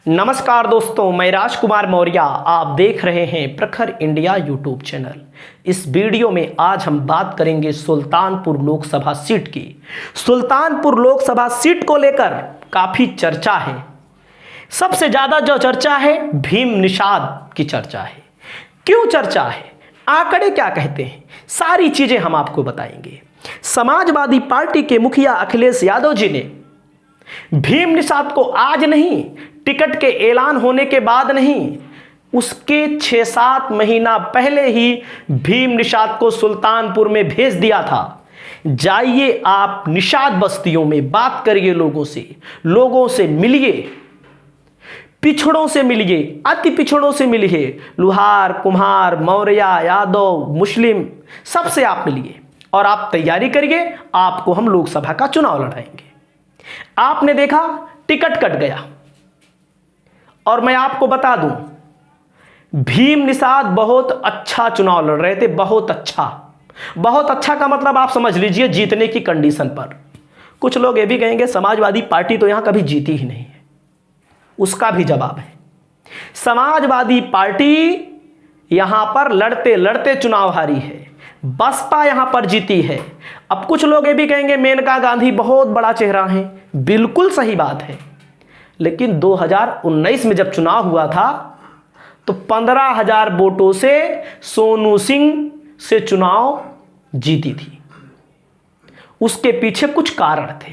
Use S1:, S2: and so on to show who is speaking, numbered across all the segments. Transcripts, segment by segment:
S1: नमस्कार दोस्तों, मैं राजकुमार मौर्य। आप देख रहे हैं प्रखर इंडिया यूट्यूब चैनल। इस वीडियो में आज हम बात करेंगे सुल्तानपुर लोकसभा सीट की। सुल्तानपुर लोकसभा सीट को लेकर काफ़ी चर्चा है। सबसे ज़्यादा जो चर्चा है भीम निषाद की चर्चा है। क्यों चर्चा है, आंकड़े क्या कहते हैं, सारी चीज़ें हम आपको बताएंगे। समाजवादी पार्टी के मुखिया अखिलेश यादव जी ने भीम निषाद को आज नहीं, टिकट के ऐलान होने के बाद नहीं, उसके 6-7 महीना पहले ही भीम निषाद को सुल्तानपुर में भेज दिया था। जाइए आप निषाद बस्तियों में बात करिए, लोगों से मिलिए, पिछड़ों से मिलिए, अति पिछड़ों से मिलिए, लुहार, कुम्हार, मौर्य, यादव, मुस्लिम, सबसे आप मिलिए और आप तैयारी करिए। आपको हम लोकसभा का चुनाव लड़ाएंगे। आपने देखा टिकट कट गया, और मैं आपको बता दूं भीम निषाद बहुत अच्छा चुनाव लड़ रहे थे। बहुत अच्छा का मतलब आप समझ लीजिए जीतने की कंडीशन पर। कुछ लोग ये भी कहेंगे समाजवादी पार्टी तो यहां कभी जीती ही नहीं है। उसका भी जवाब है, समाजवादी पार्टी यहां पर लड़ते लड़ते चुनाव हारी है, बसपा यहां पर जीती है। अब कुछ लोग ये भी कहेंगे मेनका गांधी बहुत बड़ा चेहरा है। बिल्कुल सही बात है, लेकिन 2019 में जब चुनाव हुआ था तो 15,000 वोटों से सोनू सिंह से चुनाव जीती थी। उसके पीछे कुछ कारण थे।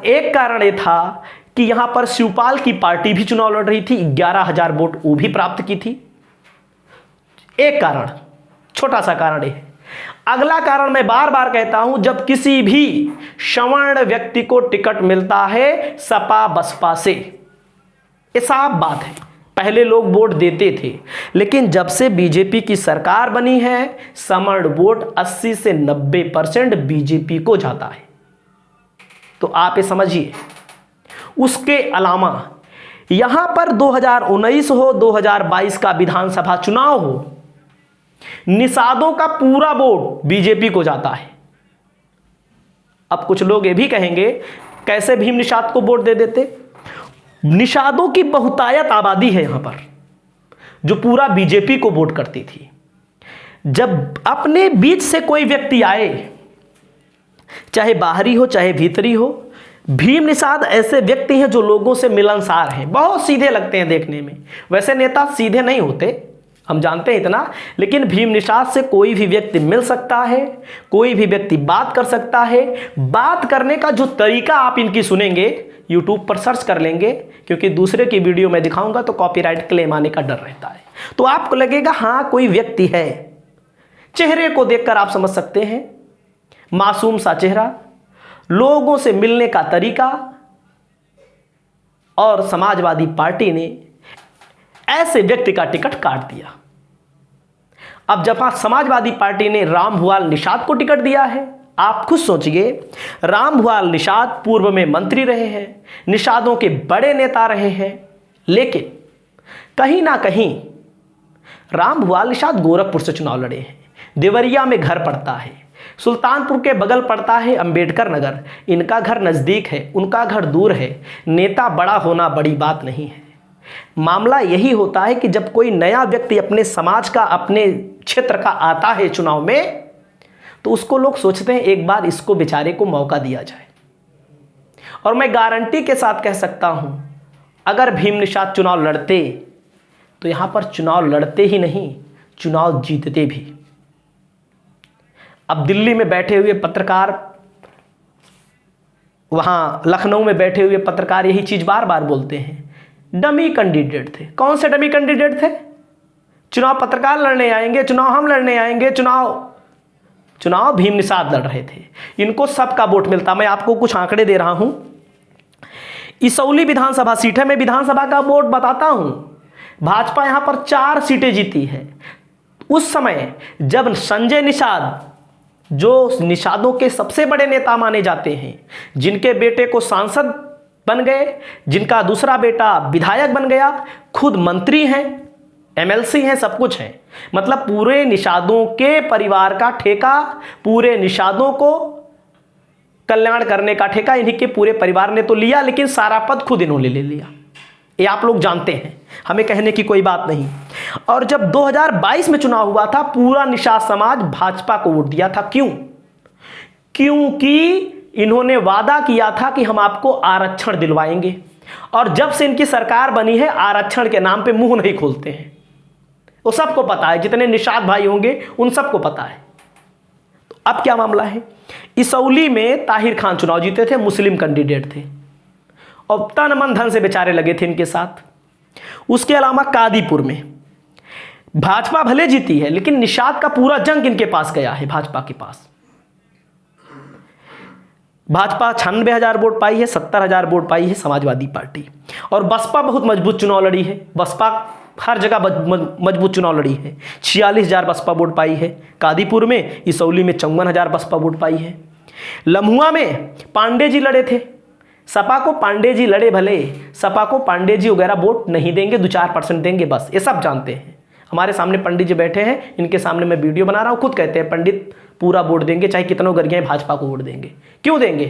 S1: एक कारण यह था कि यहां पर शिवपाल की पार्टी भी चुनाव लड़ रही थी, 11,000 वोट वो भी प्राप्त की थी। एक कारण, छोटा सा कारण है। अगला कारण मैं बार बार कहता हूं, जब किसी भी सवर्ण व्यक्ति को टिकट मिलता है सपा बसपा से, ये साफ बात है। पहले लोग वोट देते थे, लेकिन जब से बीजेपी की सरकार बनी है सवर्ण वोट 80 से 90% बीजेपी को जाता है। तो आप ये समझिए। उसके अलावा यहां पर 2019 हो, 2022 का विधानसभा चुनाव हो, निषादों का पूरा वोट बीजेपी को जाता है। अब कुछ लोग ये भी कहेंगे कैसे भीम निषाद को वोट दे देते। निषादों की बहुतायत आबादी है यहां पर जो पूरा बीजेपी को वोट करती थी। जब अपने बीच से कोई व्यक्ति आए, चाहे बाहरी हो चाहे भीतरी हो, भीम निषाद ऐसे व्यक्ति हैं जो लोगों से मिलनसार हैं, बहुत सीधे लगते हैं देखने में। वैसे नेता सीधे नहीं होते, हम जानते हैं इतना, लेकिन भीम निषाद से कोई भी व्यक्ति मिल सकता है, कोई भी व्यक्ति बात कर सकता है। बात करने का जो तरीका आप इनकी सुनेंगे, यूट्यूब पर सर्च कर लेंगे, क्योंकि दूसरे की वीडियो में दिखाऊंगा तो कॉपीराइट क्लेम आने का डर रहता है। तो आपको लगेगा हाँ कोई व्यक्ति है, चेहरे को देखकर आप समझ सकते हैं, मासूम सा चेहरा, लोगों से मिलने का तरीका। और समाजवादी पार्टी ने ऐसे व्यक्ति का टिकट काट दिया। अब जब समाजवादी पार्टी ने रामभुआल निषाद को टिकट दिया है, आप खुद सोचिए, रामभुआल निषाद पूर्व में मंत्री रहे हैं, निषादों के बड़े नेता रहे हैं, लेकिन कहीं ना कहीं रामभुआल निषाद गोरखपुर से चुनाव लड़े हैं। देवरिया में घर पड़ता है, सुल्तानपुर के बगल पड़ता है अंबेडकर नगर। इनका घर नज़दीक है, उनका घर दूर है। नेता बड़ा होना बड़ी बात नहीं है। मामला यही होता है कि जब कोई नया व्यक्ति अपने समाज का, अपने क्षेत्र का आता है चुनाव में, तो उसको लोग सोचते हैं एक बार इसको बेचारे को मौका दिया जाए। और मैं गारंटी के साथ कह सकता हूं, अगर भीम निषाद चुनाव लड़ते तो यहां पर चुनाव लड़ते ही नहीं, चुनाव जीतते भी। अब दिल्ली में बैठे हुए पत्रकार, वहां लखनऊ में बैठे हुए पत्रकार यही चीज बार बार बोलते हैं, डमी कैंडिडेट थे। कौन से डमी कैंडिडेट थे? चुनाव पत्रकार लड़ने आएंगे, चुनाव हम लड़ने आएंगे, चुनाव भीम निषाद लड़ रहे थे। इनको सबका वोट मिलता। मैं आपको कुछ आंकड़े दे रहा हूं। इसौली विधानसभा सीट है, मैं विधानसभा का वोट बताता हूं। भाजपा यहां पर 4 सीटें जीती है। उस समय जब संजय निषाद, जो निषादों के सबसे बड़े नेता माने जाते हैं, जिनके बेटे को सांसद बन गए, जिनका दूसरा बेटा विधायक बन गया, खुद मंत्री हैं, एमएलसी हैं, सब कुछ है। मतलब पूरे निषादों के परिवार का ठेका, पूरे निषादों को कल्याण करने का ठेका इन्हीं के पूरे परिवार ने तो लिया, लेकिन सारा पद खुद इन्होंने ले लिया। ये आप लोग जानते हैं, हमें कहने की कोई बात नहीं। और जब 2022 में चुनाव हुआ था, पूरा निषाद समाज भाजपा को वोट दिया था। क्यों? क्योंकि इन्होंने वादा किया था कि हम आपको आरक्षण दिलवाएंगे, और जब से इनकी सरकार बनी है आरक्षण के नाम पे मुंह नहीं खोलते हैं। वो सबको पता है, जितने निषाद भाई होंगे उन सबको पता है। तो अब क्या मामला है? इसौली में ताहिर खान चुनाव जीते थे, मुस्लिम कैंडिडेट थे, और तन मन धन से बेचारे लगे थे इनके साथ। उसके अलावा कादीपुर में भाजपा भले जीती है, लेकिन निषाद का पूरा जंग इनके पास गया है, भाजपा के पास। भाजपा 96,000 वोट पाई है, 70,000 वोट पाई है समाजवादी पार्टी। और बसपा बहुत मजबूत चुनाव लड़ी है, बसपा हर जगह मजबूत चुनाव लड़ी है। 46,000 बसपा वोट पाई है कादीपुर में। इसौली में 54,000 बसपा वोट पाई है। लम्हुआ में पांडे जी लड़े थे, सपा को पांडे जी लड़े, भले सपा को पांडे जी वगैरह वोट नहीं देंगे, 2-4% देंगे बस, ये सब जानते हैं। हमारे सामने पंडित जी बैठे हैं, इनके सामने मैं वीडियो बना रहा हूँ, खुद कहते हैं पंडित पूरा वोट देंगे, चाहे कितनों गरियाएं भाजपा को वोट देंगे। क्यों देंगे?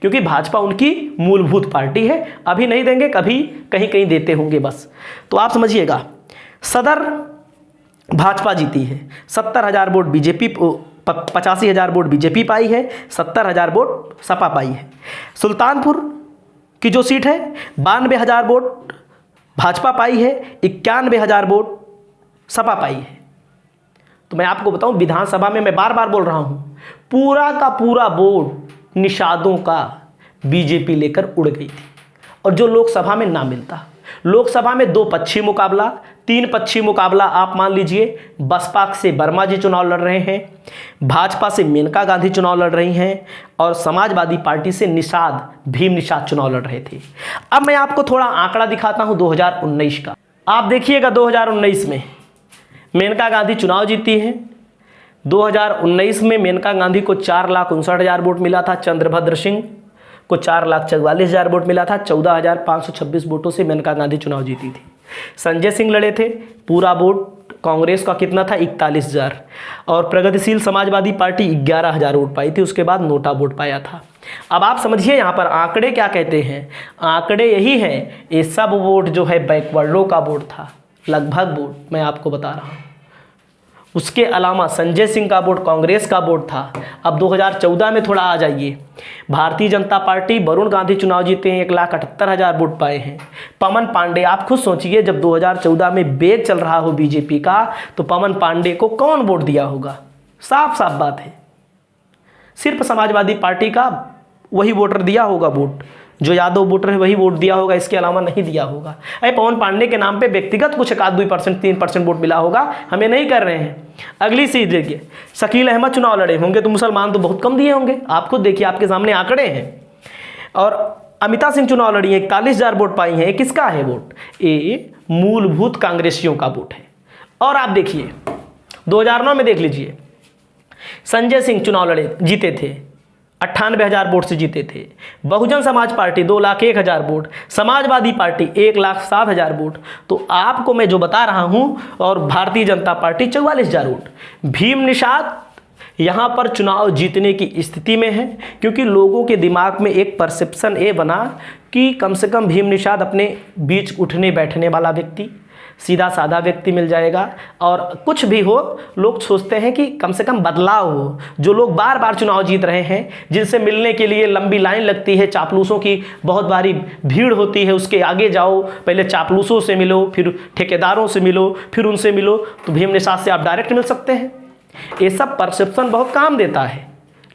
S1: क्योंकि भाजपा उनकी मूलभूत पार्टी है। अभी नहीं देंगे, कभी कहीं कहीं देते होंगे बस। तो आप समझिएगा, सदर भाजपा जीती है, 70,000 वोट बीजेपी, 85,000 वोट बीजेपी पाई है, 70,000 वोट सपा पाई है। सुल्तानपुर की जो सीट है 92,000 वोट भाजपा पाई है, 91,000 वोट सपा पाई है। तो मैं आपको बताऊं, विधानसभा में मैं बार बार बोल रहा हूं, पूरा का पूरा वोट निषादों का बीजेपी लेकर उड़ गई थी। और जो लोकसभा में ना मिलता, लोकसभा में 2 पक्षी मुकाबला, 3 पक्षी मुकाबला आप मान लीजिए। बसपा से वर्मा जी चुनाव लड़ रहे हैं, भाजपा से मेनका गांधी चुनाव लड़ रही हैं, और समाजवादी पार्टी से निषाद, भीम निषाद चुनाव लड़ रहे थे। अब मैं आपको थोड़ा आंकड़ा दिखाता हूं 2019 का। आप देखिएगा 2019 में मेनका गांधी चुनाव जीती हैं। 2019 में मेनका गांधी को 4,59,000 वोट मिला था, चंद्रभद्र सिंह को 4,44,000 वोट मिला था। 14,526 वोटों से मेनका गांधी चुनाव जीती थी। संजय सिंह लड़े थे, पूरा वोट कांग्रेस का कितना था? 41,000। और प्रगतिशील समाजवादी पार्टी 11,000 वोट पाई थी, उसके बाद नोटा वोट पाया था। अब आप समझिए यहाँ पर आंकड़े क्या कहते हैं। आंकड़े यही हैं, ये सब वोट जो है बैकवर्डों का वोट था, लगभग वोट मैं आपको बता रहा हूँ। उसके अलावा संजय सिंह का वोट कांग्रेस का वोट था। अब 2014 में थोड़ा आ जाइए, भारतीय जनता पार्टी, वरुण गांधी चुनाव जीते हैं, 1,78,000 वोट पाए हैं। पवन पांडे, आप खुद सोचिए, जब 2014 में बेग चल रहा हो बीजेपी का, तो पवन पांडे को कौन वोट दिया होगा? साफ साफ बात है, सिर्फ समाजवादी पार्टी का वही वोटर दिया होगा वोट, जो यादव वोटर है वही वोट दिया होगा, इसके अलावा नहीं दिया होगा। अरे पवन पांडे के नाम पे व्यक्तिगत कुछ 1-2%, 3% वोट मिला होगा, हमें नहीं कर रहे हैं। अगली सीट देखिए, शकील अहमद चुनाव लड़े होंगे, तो मुसलमान तो बहुत कम दिए होंगे, आप खुद देखिए, आपके सामने आंकड़े हैं। और अमिता सिंह चुनाव लड़ी है, 41,000 वोट पाई हैं। किसका है वोट? ये मूलभूत कांग्रेसियों का वोट है। और आप देखिए 2009 में देख लीजिए, संजय सिंह चुनाव लड़े, जीते थे, 98,000 वोट से जीते थे। Bahujan Samaj party 2,01,000 vote, Samajwadi party 1,07,000 vote. तो आपको मैं जो बता रहा हूं, और भारतीय जनता पार्टी 44,000 वोट। भीम निषाद यहाँ पर चुनाव जीतने की स्थिति में है, क्योंकि लोगों के दिमाग में एक परसेप्शन ये बना कि कम से कम भीम निषाद अपने बीच उठने बैठने वाला व्यक्ति, सीधा साधा व्यक्ति मिल जाएगा। और कुछ भी हो, लोग सोचते हैं कि कम से कम बदलाव हो। जो लोग बार बार चुनाव जीत रहे हैं, जिनसे मिलने के लिए लंबी लाइन लगती है, चापलूसों की बहुत भारी भीड़ होती है, उसके आगे जाओ, पहले चापलूसों से मिलो, फिर ठेकेदारों से मिलो, फिर उनसे मिलो, तो भीम निषाद से आप डायरेक्ट मिल सकते हैं। ये सब परसेप्शन बहुत काम देता है,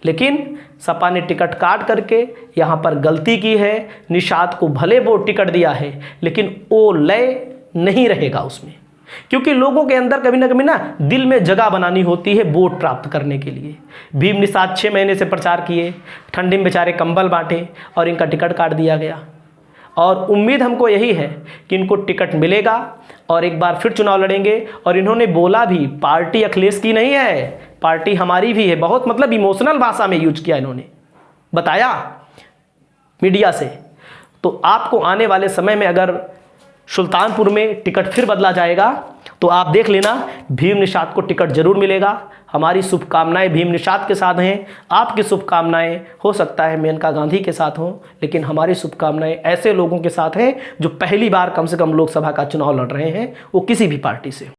S1: लेकिन सपा ने टिकट काट करके यहाँ पर गलती की है। निषाद को भले वो टिकट दिया है, लेकिन वो लय नहीं रहेगा उसमें, क्योंकि लोगों के अंदर कभी ना कभी ना दिल में जगह बनानी होती है वोट प्राप्त करने के लिए। भीम निषाद 6 महीने से प्रचार किए, ठंडी में बेचारे कंबल बांटे, और इनका टिकट काट दिया गया। और उम्मीद हमको यही है कि इनको टिकट मिलेगा और एक बार फिर चुनाव लड़ेंगे। और इन्होंने बोला भी, पार्टी अखिलेश की नहीं है, पार्टी हमारी भी है। बहुत मतलब इमोशनल भाषा में यूज किया इन्होंने, बताया मीडिया से। तो आपको आने वाले समय में अगर सुल्तानपुर में टिकट फिर बदला जाएगा तो आप देख लेना, भीम निषाद को टिकट जरूर मिलेगा। हमारी शुभकामनाएं भीम निषाद के साथ हैं। आपकी शुभकामनाएं हो सकता है मेनका गांधी के साथ हों, लेकिन हमारी शुभकामनाएं ऐसे लोगों के साथ हैं जो पहली बार कम से कम लोकसभा का चुनाव लड़ रहे हैं, वो किसी भी पार्टी से।